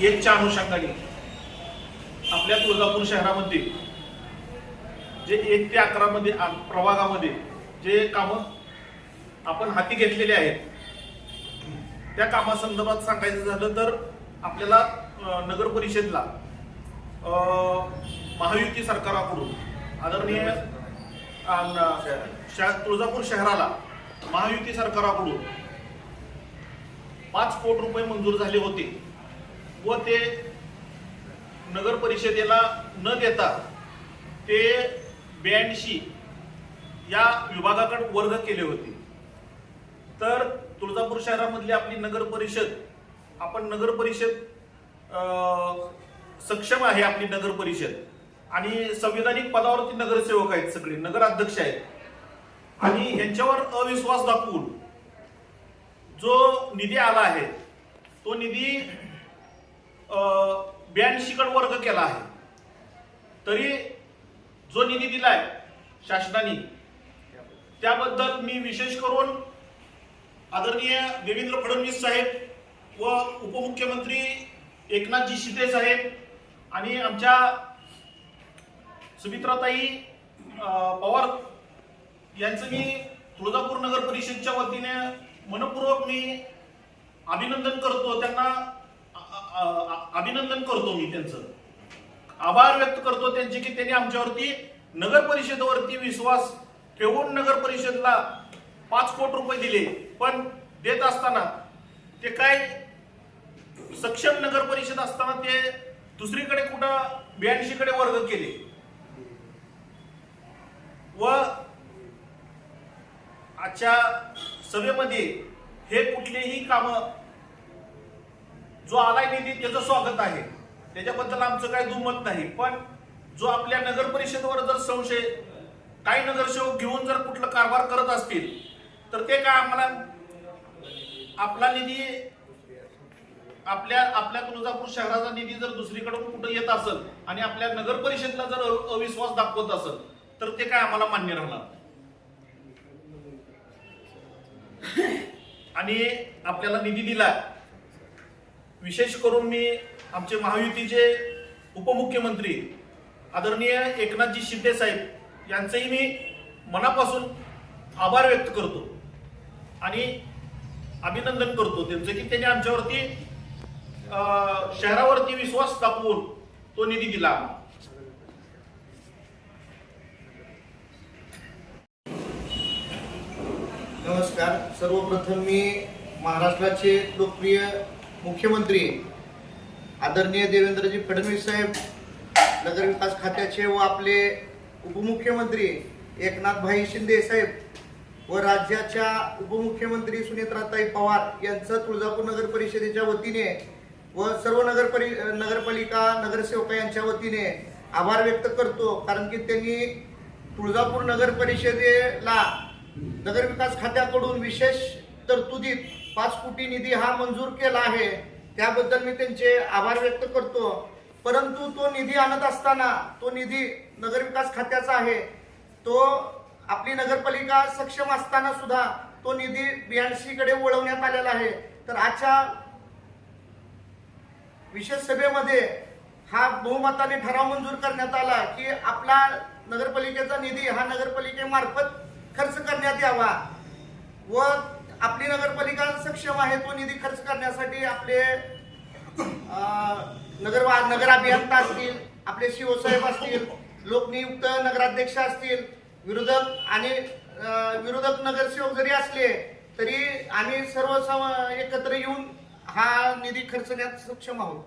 1च्या अनुषंगाने आपल्या तुळजापूर शहरामध्ये जे 1 ते 11 मध्ये प्रभागामध्ये जे कामं आपण हाती घेतलेले आहेत त्या कामासंदर्भात सांगायचं झालं तर आपल्याला नगर परिषदला महायुती सरकाराकडून आदरणीय तुळजापूर शहराला महायुती सरकाराकडून 5 कोटी रुपये मंजूर झाले होते व ते नगर परिषदेला न देता ते 82 या विभागाकडे वर्ग केले होते। तर तुळजापूर शहरामधली आपली नगर परिषद आपण नगर परिषद सक्षम आहे। आपली नगर परिषद आणि संविधानिक पदावरती नगरसेवक आहेत, सगळे नगराध्यक्ष आहेत आणि यांच्यावर अविश्वास दाखवून जो निधी आला आहे तो निधी 82 कडे वर्ग केला आहे। तरी जो निधी दिलाय शासनाने त्याबद्दल मी विशेष करून आदरणीय देवेंद्र फडणवीस साहेब व उपमुख्यमंत्री एकनाथजी शिंदे साहेब आणि आमच्या सुमित्राताई पवार यांचं मी तुळजापूर नगर परिषदच्या वतीने मनपूर्वक मी अभिनंदन करतो। त्यांना अभिनंदन करतो, मी त्यांचं आभार व्यक्त करतो त्यांचे की त्यांनी आमच्यावरती नगर परिषदेवरती विश्वास ठेवून नगर परिषदला 5 कोटी रुपये दिले। पण देत असताना ते काय सक्षम नगर परिषद असताना ते दुसरीकडे कुठं 82 कडे वर्ग केले व आजच्या सभेमध्ये हे कुठलेही काम जो आलाय निधी त्याचं स्वागत आहे, त्याच्याबद्दल आमचं काही दुमत नाही। पण जो आपल्या नगर परिषदेवर जर संशय काही नगरसेवक घेऊन जर कुठलं कारभार करत असतील तर ते काय आम्हाला आपला निधी आपल्या तुळजापूर शहराचा निधी जर दुसरीकडून कुठं येत असेल आणि आपल्या नगर परिषदेला जर अविश्वास दाखवत असेल तर ते काय आम्हाला मान्य राहणार। आणि आपल्याला निधी दिला, विशेष करून मी आमचे महायुतीचे उपमुख्यमंत्री आदरणीय एकनाथजी शिंदे साहेब यांचंही मी मनापासून आभार व्यक्त करतो आणि अभिनंदन करतो त्यांचं की त्यांनी आमच्यावरती शहरावरती विश्वास दाखवून तो निधी दिला। नमस्कार। सर्वप्रथम मी महाराष्ट्राचे लोकप्रिय मुख्यमंत्री आदरणीय देवेंद्रजी फडणवीस साहेब, नगरविकास खात्याचे व आपले उपमुख्यमंत्री एकनाथभाई शिंदे साहेब व राज्याच्या उपमुख्यमंत्री सुमित्राताई पवार यांचं तुळजापूर नगर परिषदेच्या वतीने व सर्व नगरपालिका नगरसेवक यांच्या वतीने आभार व्यक्त करतो। कारण की त्यांनी तुळजापूर नगर परिषदेला नगरविकास खात्याकडून विशेष तरतुदीत 5 कोटी निधी हा मंजूर केला आहे, त्याबद्दल मी त्यांचे आभार व्यक्त करतो। परंतु तो निधी आणत असताना तो निधी नगरविकास खात्याचा आहे, तो आपली नगरपालिका सक्षम असताना सुद्धा तो निधी 82 कडे वळवण्यात आलेला आहे। तर आजच्या विशेष सभेमध्ये हा बहुमताने ठराव मंजूर करण्यात आला की आपला नगरपालिकेचा निधी हा नगरपालिकेमार्फत खर्च करण्यात यावा व आपली नगरपालिका सक्षम आहे तो निधी खर्च करण्यासाठी आपले नगर अभियंता असतील, आपले शिवसाहेब असतील, लोकनियुक्त नगराध्यक्ष असतील, विरोधक नगरसेवक जरी असले तरी आम्ही सर्व एकत्र येऊन हा निधी खर्चण्यात सक्षम आहोत।